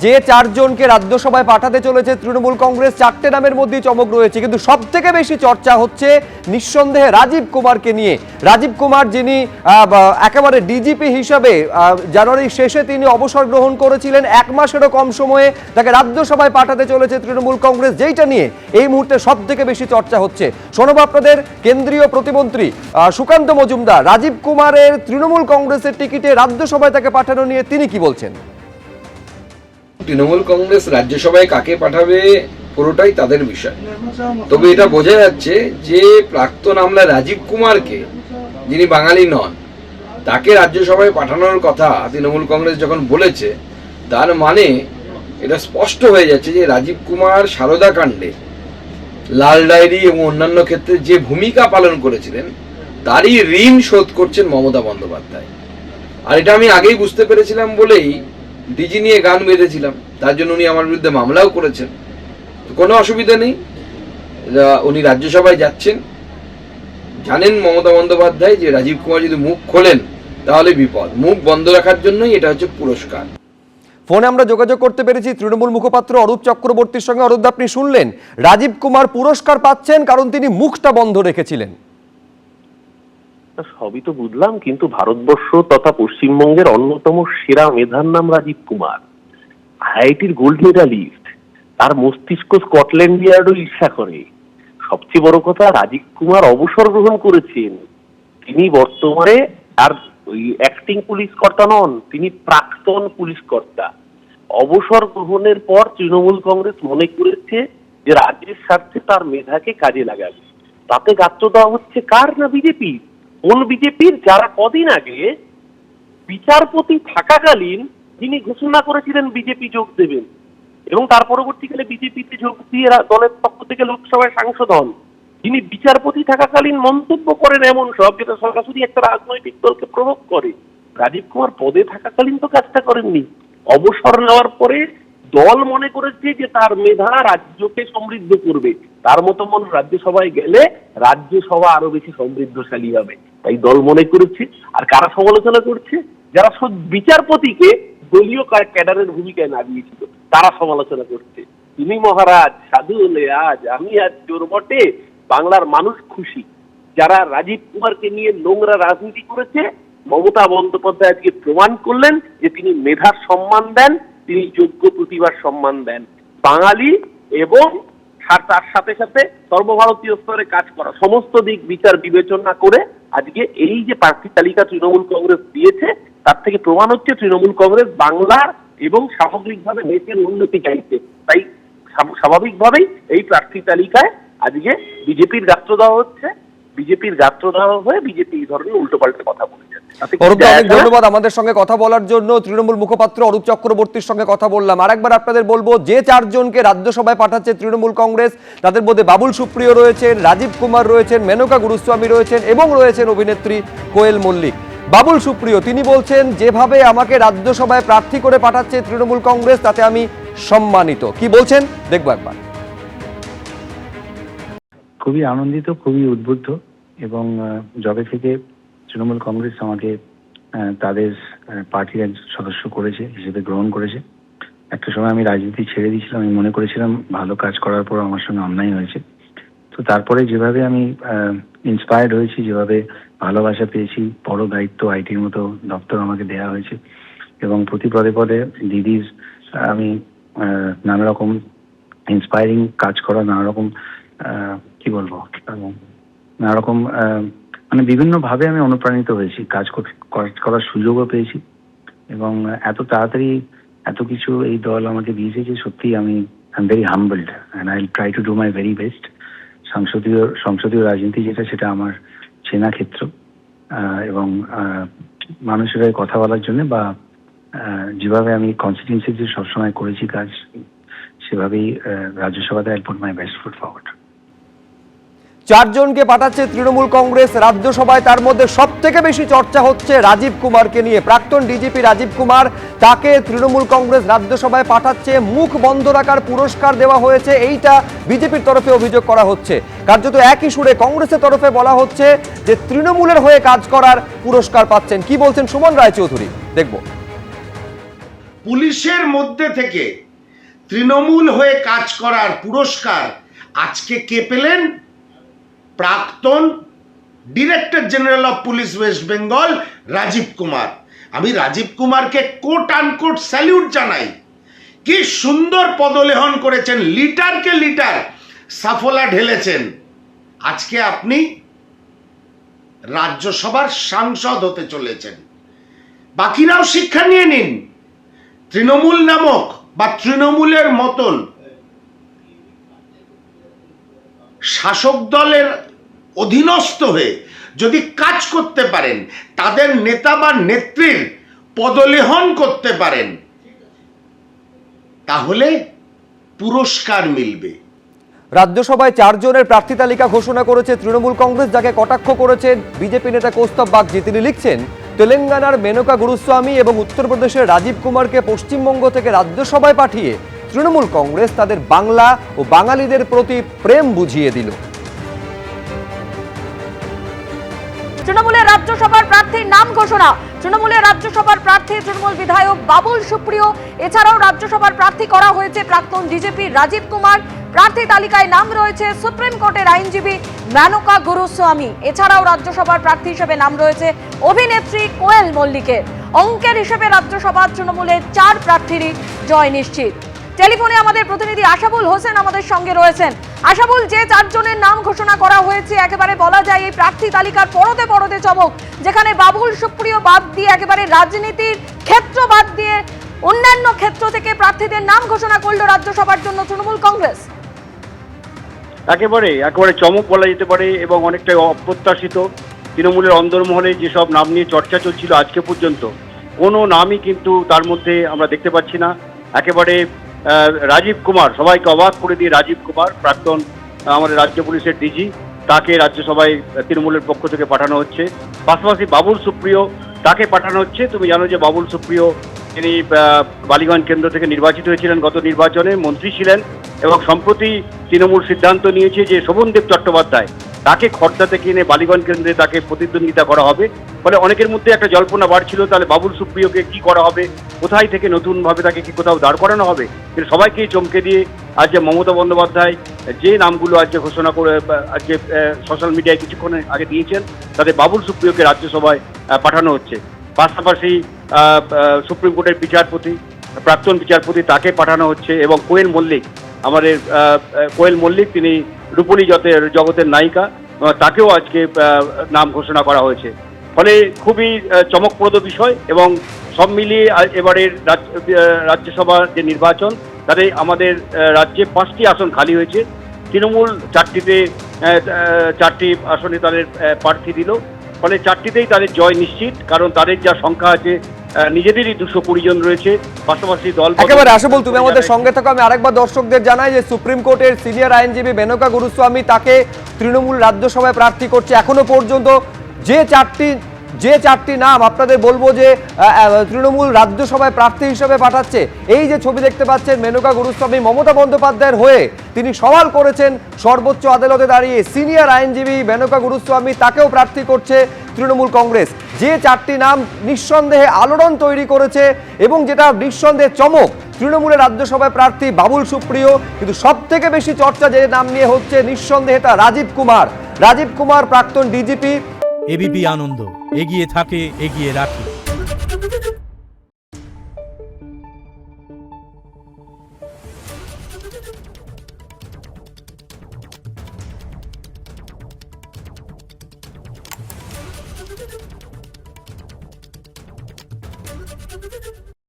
যে চারজনকে রাজ্যসভায় পাঠাতে চলেছে তৃণমূল কংগ্রেস, চারটে নামের মধ্যেই চমক রয়েছে, কিন্তু সবথেকে বেশি চর্চা হচ্ছে নিঃসন্দেহে রাজীব কুমারকে নিয়ে। রাজীব কুমার যিনি একেবারে ডিজিপি হিসাবে জানুয়ারির শেষে তিনি অবসর গ্রহণ করেছিলেন, এক মাসেরও কম সময়ে তাকে রাজ্যসভায় পাঠাতে চলেছে তৃণমূল কংগ্রেস, যেইটা নিয়ে এই মুহূর্তে সবথেকে বেশি চর্চা হচ্ছে। শোনাবো আপনাদের কেন্দ্রীয় প্রতিমন্ত্রী সুকান্ত মজুমদার রাজীব কুমারের তৃণমূল কংগ্রেসের টিকিটে রাজ্যসভায় তাকে পাঠানো নিয়ে তিনি কি বলছেন। তৃণমূল কংগ্রেস রাজ্যসভায় কাকে পাঠাবে পুরোটাই তাদের বিষয়। তবে এটা বোঝা যাচ্ছে যে প্রাক্তন আমলা রাজীব কুমারকে, যিনি বাঙালি নন, তাকে রাজ্যসভায় পাঠানোর কথা তৃণমূল কংগ্রেস যখন বলেছে, তার মানে এটা স্পষ্ট হয়ে যাচ্ছে যে রাজীব কুমার সারদা কাণ্ডে, লাল ডায়েরি এবং অন্যান্য ক্ষেত্রে যে ভূমিকা পালন করেছিলেন তারই ঋণ শোধ করছেন মমতা বন্দ্যোপাধ্যায়। আর এটা আমি আগেই বুঝতে পেরেছিলাম বলেই ডিজি নিয়ে গান বেঁধেছিলাম, তার জন্য উনি আমার বিরুদ্ধে মামলাও করেছেন। কোনো অসুবিধা নেই, উনি রাজ্যসভায় যাচ্ছেন। জানেন মমতা বন্দ্যোপাধ্যায় যে রাজীব কুমার যদি মুখ খোলেন তাহলে বিপদ, মুখ বন্ধ রাখার জন্যই এটা হচ্ছে পুরস্কার। ফোনে আমরা যোগাযোগ করতে পেরেছি তৃণমূল মুখপাত্র অরূপ চক্রবর্তীর সঙ্গে। অরূপ, আপনি শুনলেন রাজীব কুমার পুরস্কার পাচ্ছেন কারণ তিনি মুখটা বন্ধ রেখেছিলেন। সবই তো বুঝলাম, কিন্তু ভারতবর্ষ তথা পশ্চিমবঙ্গের অন্যতম সেরা মেধার নাম রাজীব কুমার, আইআইটির গোল্ড মেডালিস্ট, তার মস্তিষ্ক স্কটল্যান্ড ইয়ার্ডও ঈর্ষা করে। সবচেয়ে বড় কথা, রাজীব কুমার অবসর গ্রহণ করেছেন। তিনি বর্তমানে আর অ্যাক্টিং পুলিশ কর্তা নন, তিনি প্রাক্তন পুলিশ কর্তা। অবসর গ্রহণের পর তৃণমূল কংগ্রেস মনে করেছে যে রাজ্যের স্বার্থে তার মেধাকে কাজে লাগাবে। তাতে গাত্র দেওয়া হচ্ছে কার? না বিজেপি। কোন বিজেপির? যারা কদিন আগে বিচারপতি থাকাকালীন যিনি ঘোষণা করেছিলেন বিজেপি যোগ দেবেন এবং তার পরবর্তীকালে বিজেপিতে যোগ দিয়ে দলের পক্ষ থেকে লোকসভায় সাংসদ হন, যিনি বিচারপতি থাকাকালীন মন্তব্য করেন এমন সব, যেটা সরাসরি একটা রাজনৈতিক দলকে প্রভোগ করে। রাজীব কুমার পদে থাকাকালীন তো কাজটা করেননি। অবসর নেওয়ার পরে দল মনে করেছে যে তার মেধা রাজ্যকে সমৃদ্ধ করবে, তার মতো মন রাজ্যসভায় গেলে রাজ্যসভা আরো বেশি সমৃদ্ধশালী হবে, তাই দল মনে করেছে। আর কারা সমালোচনা করছে? যারা বিচারপতিকে দলীয় ক্যাডারের ভূমিকায় নামিয়েছিল তারা সমালোচনা করছে। তুমি মহারাজ সাধু হলে আজ, আমি আজ চোর বটে, বাংলার মানুষ খুশি। যারা রাজীব কুমারকে নিয়ে নোংরা রাজনীতি করেছে, মমতা বন্দ্যোপাধ্যায় আজকে প্রমাণ করলেন যে তিনি মেধার সম্মান দেন, তিনি যোগ্য প্রতিভার সম্মান দেন। বাঙালি এবং তার সাথে সাথে সর্বভারতীয় স্তরে কাজ করা, সমস্ত দিক বিচার বিবেচনা করে আজকে এই যে প্রার্থী তালিকা তৃণমূল কংগ্রেস দিয়েছে, তার থেকে প্রমাণ হচ্ছে তৃণমূল কংগ্রেস বাংলার এবং সামগ্রিকভাবে দেশের উন্নতি চাইছে। তাই স্বাভাবিকভাবেই এই প্রার্থী তালিকায় আজকে বিজেপির গাত্র দেওয়া হচ্ছে। বিজেপির গাত্র দেওয়া হয়ে বিজেপি এই ধরনের উল্টোপাল্টা কথা বলেছে। ধন্যবাদ আমাদের সঙ্গে কথা বলার জন্য। তৃণমূল মুখপাত্র অরূপ চক্রবর্তীর সঙ্গে কথা বললাম। আরেকবার আপনাদের বলবো, যে চারজনকে রাজ্যসভায় পাঠাচ্ছে তৃণমূল কংগ্রেস, তাদের মধ্যে বাবুল সুপ্রিয় রয়েছেন, রাজীব কুমার রয়েছেন, মেনকা গুরুস্বামী রয়েছেন এবং রয়েছেন অভিনেত্রী কোয়েল মল্লিক। বাবুল সুপ্রিয় তিনি বলছেন, যেভাবে আমাকে রাজ্যসভায় প্রার্থী করে পাঠাচ্ছে তৃণমূল কংগ্রেস তাতে আমি সম্মানিত। কি বলছেন দেখবো একবার। খুবই আনন্দিত, খুবই উদ্বুদ্ধ, এবং যবে থেকে তৃণমূল কংগ্রেস আমাকে তাদের পার্টির এক সদস্য করেছে, হিসেবে গ্রহণ করেছে। একটা সময় আমি রাজনীতি ছেড়ে দিয়েছিলাম, আমি মনে করেছিলাম ভালো কাজ করার পর আমার সঙ্গে অন্যায় হয়েছে। তো তারপরে যেভাবে আমি ইন্সপায়ার্ড হয়েছি, যেভাবে ভালোবাসা পেয়েছি, বড় দায়িত্ব আইটির মতো দপ্তর আমাকে দেওয়া হয়েছে, এবং প্রতি পদে পদে দিদির আমি নানা রকম ইন্সপায়ারিং কাজ করা, নানা রকম কি বলবো, নানা রকম মানে বিভিন্নভাবে আমি অনুপ্রাণিত হয়েছি, কাজ করার সুযোগও পেয়েছি, এবং এত তাড়াতাড়ি এত কিছু এই দল আমাকে দিয়েছে যে সত্যি আমি I am very humbled and I will try to do my very best. সংসদীয় রাজনীতি সেটা আমার চেনা ক্ষেত্র, এবং মানুষের হয়ে কথা বলার জন্য বা যেভাবে আমি কনস্টিটিউয়েন্সিতে সবসময় করেছি কাজ, সেভাবেই রাজ্যসভাতে I put my best foot forward. চারজনকে পাঠাচ্ছে তৃণমূল কংগ্রেস রাজ্যসভায়, তার মধ্যে সবথেকে বেশি চর্চা হচ্ছে রাজীব কুমারকে নিয়ে। প্রাক্তন ডিজিপি রাজীব কুমার, তাকে তৃণমূল কংগ্রেস রাজ্যসভায় পাঠাচ্ছে, মুখ বন্ধ রাখার পুরস্কার দেওয়া হয়েছে, এইটা বিজেপির তরফে অভিযোগ করা হচ্ছে। কার্যত একই সুরে কংগ্রেসের তরফে বলা হচ্ছে যে তৃণমূলের হয়ে কাজ করার পুরস্কার পাচ্ছেন। কি বলছেন সুমন রায়চৌধুরী দেখব। পুলিশের মধ্যে থেকে তৃণমূল হয়ে কাজ করার পুরস্কার আজকে কে পেলেন? প্রাক্তন director general of police West Bengal Rajiv Kumar. আমি রাজীব কুমারকে কোট আনকোট স্যালিউট জানাই। কি সুন্দর পদলেহন করেছেন, লিটারকে লিটার সাফলা ঢেলেছেন। আজকে আপনি রাজ্যসভার সাংসদ হতে চলেছেন। বাকিরাও শিক্ষা নিয়ে নিন। তৃণমূল নামক বা তৃণমূলের মতন শাসক দলের অধীনস্থ হয়ে যদি কাজ করতে পারেন, তাদের নেতা বা নেত্রীর পদলেহন করতে পারেন, তাহলে পুরস্কার মিলবে। রাজ্যসভায় 4 জনের প্রার্থী তালিকা ঘোষণা করেছে তৃণমূল কংগ্রেস, যাকে কটাক্ষ করেছেন বিজেপি নেতা কৌস্তব বাগচি। তিনি লিখছেন, তেলেঙ্গানার মেনকা গুরুস্বামী এবং উত্তরপ্রদেশের রাজীব কুমারকে পশ্চিমবঙ্গ থেকে রাজ্যসভায় পাঠিয়ে তৃণমূল কংগ্রেস তাদের বাংলা ও বাঙালিদের প্রতি প্রেম বুঝিয়ে দিল। তৃণমূলের রাজ্যসভার প্রার্থীর নাম ঘোষণা। তৃণমূলের রাজ্যসভার প্রার্থী তৃণমূল বিধায়ক বাবুল সুপ্রিয়। এছাড়াও রাজ্যসভার প্রার্থী করা হয়েছে প্রাক্তন ডিজিপি রাজীব কুমার। প্রার্থী তালিকায় নাম রয়েছে সুপ্রিম কোর্টের আইনজীবী মেনকা গুরুস্বামী। এছাড়াও রাজ্যসভার প্রার্থী হিসেবে নাম রয়েছে অভিনেত্রী কোয়েল মল্লিকের। অঙ্কের হিসেবে রাজ্যসভার তৃণমূলের 4 প্রার্থীরই জয় নিশ্চিত। টেলিফোনে আমাদের প্রতিনিধি আশাবুল হোসেন আমাদের সঙ্গে রয়েছেন। আশাবুল, যে 4 জনের নাম ঘোষণা করা হয়েছে, একেবারে বলা যায় এই প্রার্থী তালিকার পরতে পরতে চমক, যেখানে বাবুল সুপ্রিয় বাদ দিয়ে, একেবারে রাজনীতির ক্ষেত্র বাদ দিয়ে অন্যান্য ক্ষেত্র থেকে প্রার্থীদের নাম ঘোষণা করলো রাজ্যসভার জন্য তৃণমূল কংগ্রেস। একেবারে চমক বলা যেতে পারে এবং অনেকটাই অপ্রত্যাশিত। তৃণমূলের অন্দরমহলে যেসব নাম নিয়ে চর্চা চলছিল আজকে পর্যন্ত, কোনো নামই কিন্তু তার মধ্যে আমরা দেখতে পাচ্ছি না। একেবারে রাজীব কুমার সবাইকে অবাক করে দিয়ে, রাজীব কুমার প্রাক্তন আমাদের রাজ্য পুলিশের ডিজি, তাকে রাজ্যসভায় তৃণমূলের পক্ষ থেকে পাঠানো হচ্ছে। পাশাপাশি বাবুল সুপ্রিয়, তাকে পাঠানো হচ্ছে। তুমি জানো যে বাবুল সুপ্রিয় তিনি বালিগঞ্জ কেন্দ্র থেকে নির্বাচিত হয়েছিলেন, গত নির্বাচনে মন্ত্রী ছিলেন এবং সম্প্রতি তৃণমূল সিদ্ধান্ত নিয়েছে যে শোভনদেব চট্টোপাধ্যায় তাকে খর্দা থেকে এনে বালিগঞ্জ কেন্দ্রে তাকে প্রতিদ্বন্দ্বিতা করা হবে। ফলে অনেকের মধ্যে একটা জল্পনা বাড়ছিল, তাহলে বাবুল সুপ্রিয়কে কি করা হবে, কোথায় থেকে নতুনভাবে তাকে কি কোথাও দাঁড় করানো হবে। কিন্তু সবাইকেই চমকে দিয়ে আজকে মমতা বন্দ্যোপাধ্যায় যে নামগুলো আজকে ঘোষণা করে আজকে সোশ্যাল মিডিয়ায় কিছুক্ষণ আগে দিয়েছেন, তাতে বাবুল সুপ্রিয়কে রাজ্যসভায় পাঠানো হচ্ছে। পাশাপাশি সুপ্রিম কোর্টের বিচারপতি, প্রাক্তন বিচারপতি, তাকে পাঠানো হচ্ছে এবং কোয়েল মল্লিক, আমাদের কোয়েল মল্লিক, তিনি রূপলী জগতের নায়িকা, তাকেও আজকে নাম ঘোষণা করা হয়েছে। ফলে খুবই চমকপ্রদ বিষয় এবং সব মিলিয়ে এবারের রাজ্যসভার যে নির্বাচন, তাতে আমাদের রাজ্যে 5টি আসন খালি হয়েছে। তৃণমূল 4টি আসনে তাদের প্রার্থী দিল। ফলে 4টিতেই তাদের জয় নিশ্চিত, কারণ তাদের যা সংখ্যা আছে নিজেদেরই 220 জন রয়েছে। পাশাপাশি দল একেবারে আশাবুল, তুমি আমাদের সঙ্গে থাকো। আমি আরেকবার দর্শকদের জানাই যে সুপ্রিম কোর্টের সিনিয়র আইনজীবী মেনকা গুরুস্বামী, তাকে তৃণমূল রাজ্যসভায় প্রার্থী করছে। এখনো পর্যন্ত যে চারটি নাম আপনাদের বলবো যে তৃণমূল রাজ্যসভায় প্রার্থী হিসেবে পাঠাচ্ছে, এই যে ছবি দেখতে পাচ্ছেন মেনকা গুরুস্বামী মমতা বন্দ্যোপাধ্যায়ের হয়ে তিনি সওয়াল করেছেন সর্বোচ্চ আদালতে দাঁড়িয়ে। সিনিয়র আইনজীবী মেনকা গুরুস্বামী, তাকেও প্রার্থী করছে তৃণমূল কংগ্রেস। যে 4টি নাম নিঃসন্দেহে আলোড়ন তৈরি করেছে এবং যেটা নিঃসন্দেহে চমক, তৃণমূলের রাজ্যসভায় প্রার্থী বাবুল সুপ্রিয়, কিন্তু সব থেকে বেশি চর্চা যে নাম নিয়ে হচ্ছে নিঃসন্দেহে তা রাজীব কুমার, প্রাক্তন ডিজিপি। এবিপি আনন্দ, এগিয়ে থাকে, এগিয়ে রাখে।